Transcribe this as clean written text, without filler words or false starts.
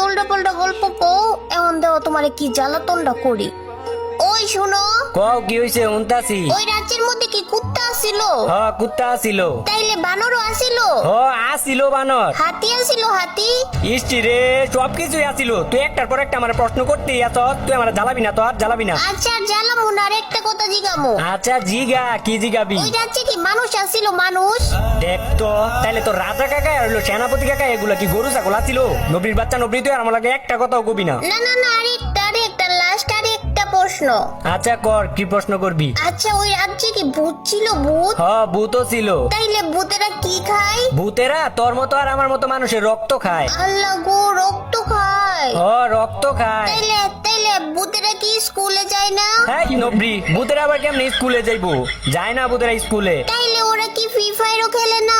উল্টো পাল্টা গল্প কও, এখন দেও তোমারে কি জ্বালাতনটা করি। ওই শুনো, কও কি হইছে? উনতাছি। ওই রাজ্যের মধ্যে কি কুত্তা আসিল? হ, কুত্তা আসিল। তাইলে বানরও আসিল? হ, আসিল বানর। হাতি আসিল? হাতি? ইষ্টি রে, সবকিছুই আসিল। তুই একটার পর একটা আমার প্রশ্ন করতেই আছ। তুই আমার জ্বালাবি না, তো আর জ্বালাবি না। আচ্ছা জ্বালামু না, আর একটা কথা জিগামু। আচ্ছা জিগা, কি জিগাবি? ওই রাজ্যে কি মানুষ আসিল? মানুষ? দেখ তো, তাইলে তো রাজা কাকা আর হলো সেনাপতি কাকা এগুলা কি গরু ছাগল আছিল? নবীর বাচ্চা নবী, তুই আর আমার লাগে একটা কথাও কবি না। না না না, আরেকটা লাস্ট আরেকটা প্রশ্ন। আচ্ছা কর, কি প্রশ্ন করবি? আচ্ছা ওই রাজ্যে কি ভূত ছিল? ভূত? হ, ভূতও ছিল। তাইলে ভূতেরা কি খায়? ভূতেরা তোর মতো আর আমার মতো মানুষের রক্ত খায়। আল্লাহ গো, রক্ত খায়? হ, রক্ত খায়। তাইলে তাইলে ভূতেরা কি স্কুলে যায় না? হ্যাঁ নবী, ভূতেরা আবার কেমনে স্কুলে যাইবো? যায় না ভূতেরা স্কুলে। তাইলে ওরা কি ফ্রি ফায়ারও খেলে না?